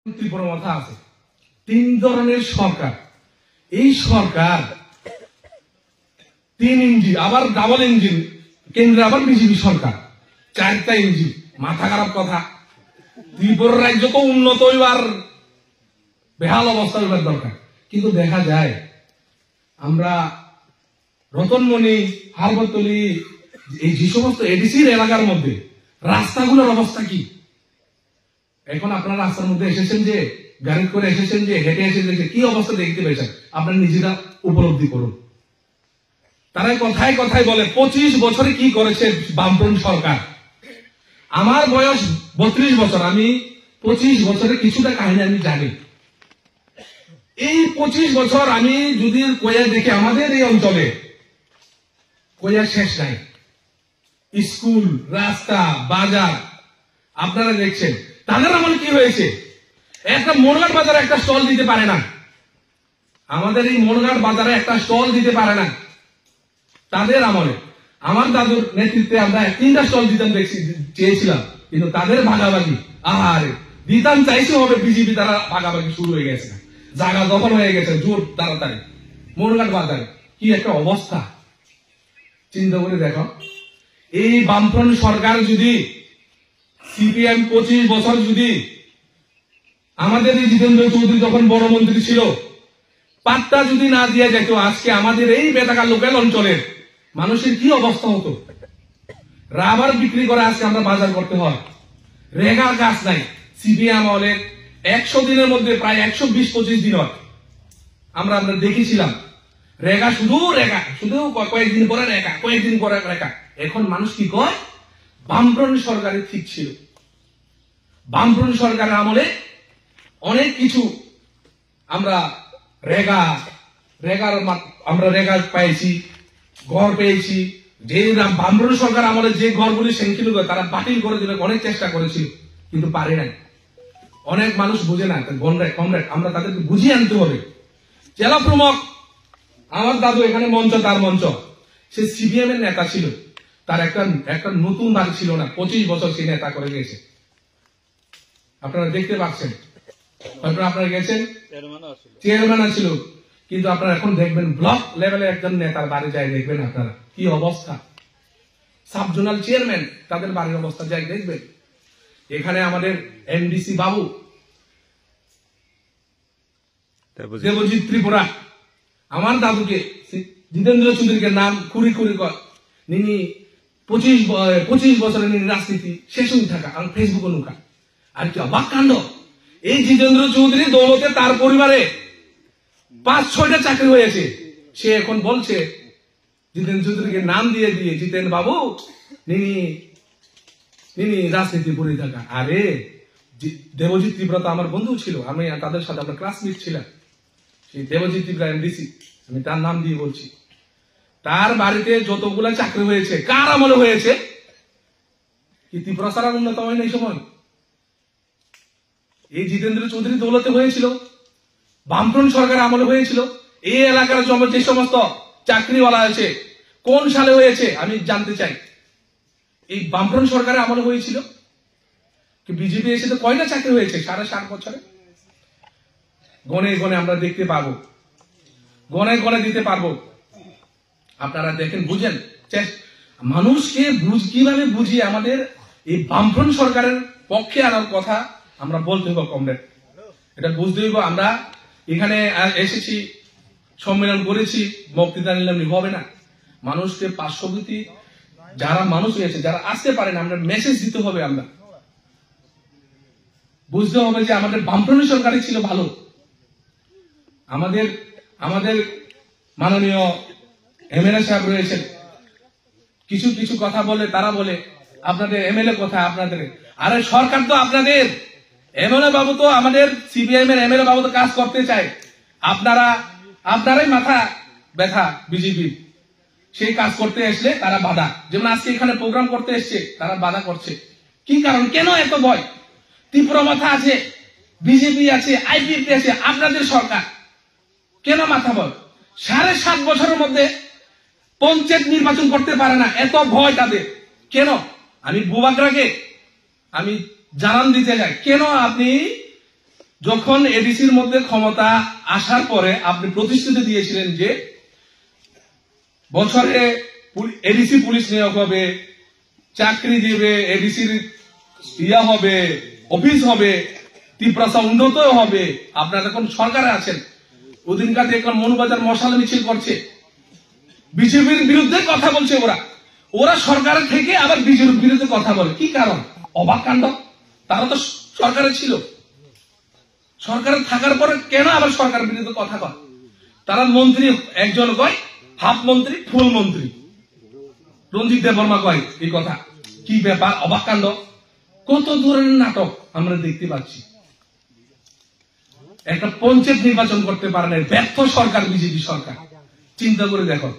ত্রিপুরা মাথা আছে। তিন ধরনের সরকার। এই সরকার তিন ইঞ্জিন, আবার ডাবল ইঞ্জিন, কেন্দ্রে আবার বিজেপি সরকার, চারটা ইঞ্জিন। মাথা খারাপ কথা। ত্রিপুরা রাজ্য তো উন্নত হইবার, বেহাল অবস্থা হইবার দরকার। কিন্তু দেখা যায় আমরা রতনমণি, হারবতলি, এই যে সমস্ত এডিসির এলাকার মধ্যে রাস্তাগুলোর অবস্থা কি? এখন আপনারা রাস্তার মধ্যে এসেছেন, যে গাড়ি করে এসেছেন, যে হেঁটে এসেছেন, কি অবস্থা দেখতে পেয়েছেন আপনারা নিজেরা উপলব্ধি করুন। তারা কথায় কথায় বলে 25 বছরে কি করেছে বামফ্রন্ট সরকার। আমার বয়স 32 বছর, আমি 25 বছরের কিছুটা কাহিনী আমি জানি। এই 25 বছর আমি যদি কয়া দেখে আমাদের এই অঞ্চলে কয়া শেষ নাই। স্কুল, রাস্তা, বাজার আপনারা দেখছেন। তাদের আমলে কি হয়েছে? একটা মনঘাট বাজারে একটা স্টল দিতে পারে না। আমাদের এই মনঘাট বাজারে একটা স্টল দিতে পারে না তাদের আমলে। আমার দাদুর নেতৃত্বে আমরা 3টা স্টল দিতাম, চেয়েছিলাম, কিন্তু তাদের ভাগাভাগি, আহারে দিতাম চাইছে হবে বিজেপি, তারা ভাগাভাগি শুরু হয়ে গেছে, জায়গা দখল হয়ে গেছে জোর তাড়াতাড়ি। মনঘাট বাজারে কি একটা অবস্থা চিন্তা করে দেখো। এই বামফ্রন্ট সরকার যদি, সিপিএম 25 বছর যদি, আমাদের এই জিতেন্দ্র চৌধুরী যখন বড় মন্ত্রী ছিল, পাত্তা যদি না দিয়ে যেত, আজকে আমাদের এই বেতাকা লোকাল অঞ্চলের মানুষের কি অবস্থা হতো। রাবার বিক্রি করে আজকে আমরা বাজার করতে হয়। রেগার গাছ নাই। সিপিএম আমলের 100 দিনের মধ্যে প্রায় 120-25 দিন হয়। আমরা দেখেছিলাম রেগা, শুধু রেগা, শুধু কয়েকদিন পরে রেগা, কয়েকদিন পরে রেগা। এখন মানুষ কি কয়? বামফ্রন্ট সরকারের ঠিক ছিল। বামফ্রন্ট সরকারের আমলে অনেক কিছু আমরা রেগা পেয়েছি, ঘর পেয়েছি। যে বামফ্রন্ট সরকার আমলে যে ঘরগুলি সেনছিল তারা বাতিল করে দিলে অনেক চেষ্টা করেছিল, কিন্তু পারে নাই। অনেক মানুষ বুঝে না। কমরেড, আমরা তাদেরকে বুঝিয়ে আনতে হবে। জেলা প্রমুখ আমার দাদু, এখানে মঞ্চ, তার মঞ্চ, সে সিপিএম এর নেতা ছিল। তার একটা নতুন বাড়ি ছিল না, 25 বছর সে নেতা করে গেছে। আপনারা দেখতে পাচ্ছেন, আপনারা গেছেন, চেয়ারম্যান ছিল। কিন্তু আপনারা এখন দেখবেন ব্লক লেভেলে একজন নেতার বাড়ি যায়, দেখবেন আপনারা কি অবস্থা। সাব জোনাল চেয়ারম্যান, তাদের বাড়ির অবস্থা যাই দেখবেন। এখানে আমাদের এমডিসি বাবু দেবজিৎ ত্রিপুরা, আমার দাদুকে, জিতেন্দ্র চৌধুরীকে নাম কুড়ি কর, নিনি 25 বছরের রাজনীতি শেষ হয়ে থাকা, আর ফেসবুকে নুকা। আর কি অবাক কাণ্ড, এই জিতেন্দ্র চৌধুরী দৌলতে তার পরিবারে 5-6টা চাকরি হয়েছে। সে এখন বলছে জিতেন্দ্র চৌধুরীকে নাম দিয়ে জিতেন বাবু নিনি রাজনীতি পড়ে থাকা। আরে দেবজিৎ ত্রিপুরা তো আমার বন্ধু ছিল, আমি তাদের সাথে আমরা ক্লাসমেট ছিলাম। সেই দেবজিৎ ত্রিপুরা এমডিসি, আমি তার নাম দিয়ে বলছি। তার বাড়িতে যতগুলা চাকরি হয়েছে কার আমলে হয়েছে? কি ত্রিপুরা সারা উন্নত হয় না এই সময়? এই জিতেন্দ্র চৌধুরী দৌলতে হয়েছিল, বামফ্রন্ট সরকার আমলে হয়েছিল। এই এলাকার যে সমস্ত চাকরিওয়ালা আছে কোন সালে হয়েছে আমি জানতে চাই। এই বামফ্রন্ট সরকারের আমলে হয়েছিল কি? বিজেপি এসে তো কয়টা চাকরি হয়েছে 7.5 বছরে? গনে গনে আমরা দেখতে পাবো, গনে দিতে পারবো। আপনারা দেখেন, বুঝেন, মানুষকে কিভাবে বুঝিয়ে আমাদের এই বামফ্রন্ট সরকারের পক্ষে আনার কথা আমরা বলতে হবে। কমরেড, এটা বুঝতে হইব। আমরা এখানে এসেছি, সম্মেলন করেছি, বক্তৃতা নিলাম, হবে না। মানুষকে পার্শ্ববর্তী যারা মানুষ হয়েছে, যারা আসতে পারে না, আমরা মেসেজ দিতে হবে। আমরা বুঝতে হবে যে আমাদের বামফ্রন্ট সরকারই ছিল ভালো। আমাদের মাননীয় এমএলএ সাহেব রয়েছেন, কিছু কথা বলে, তারা বলে আপনাদের এমএলএ কথা আপনাদের। আরে সরকার তো আপনাদের, এমএলএ বাবু তো আমাদের সিপিএম এর এমএলএ বাবু তো কাজ করতে চায়। আপনারাই মাথা ব্যথা বিজেপি। সেই কাজ করতে আসলে তারা বাধা। যেমন আজকে এখানে প্রোগ্রাম করতে এসছে, তারা বাধা করছে। কি কারণ? কেন এত ভয়? ত্রিপুরা মাথা আছে, বিজেপি আছে, আইপিএফটি আছে, আপনাদের সরকার, কেন মাথা ভয়? 7.5 বছরের মধ্যে পঞ্চায়েত নির্বাচন করতে পারে না, এত ভয় তাদের কেন? আমি বুবাগ্রাকে আমি জানান দিতে যাই, কেন আপনি যখন এডিসির মধ্যে ক্ষমতা আসার পরে আপনি প্রতিশ্রুতি দিয়েছিলেন যে বছরে এডিসি পুলিশ নিয়োগ হবে, চাকরি দেবে, এডিসির ইয়া হবে, অফিস হবে, ত্রিপুরা উন্নত হবে। আপনারা এখন সরকারে আছেন, ওদিনকার দেখলাম মনুবাজার মশাল মিছিল করছে, বিজেপির বিরুদ্ধে কথা বলছে। ওরা সরকারের থেকে আবার বিজেপির বিরুদ্ধে কথা বলে, কি কারণ? অবাক কাণ্ড। তারা তো সরকারে ছিল, সরকারে থাকার পরে কেন আবার সরকারের বিরুদ্ধে কথা কয়? তারা মন্ত্রী একজন কয় হাফ মন্ত্রী, ফুল মন্ত্রী। রঞ্জিত দেববর্মা কয় এই কথা। কি ব্যাপার? অবাক কাণ্ড। কত ধরনের নাটক আমরা দেখতে পাচ্ছি। একটা পঞ্চায়েত নির্বাচন করতে পারে না, ব্যর্থ সরকার বিজেপি সরকার। চিন্তা করে দেখো।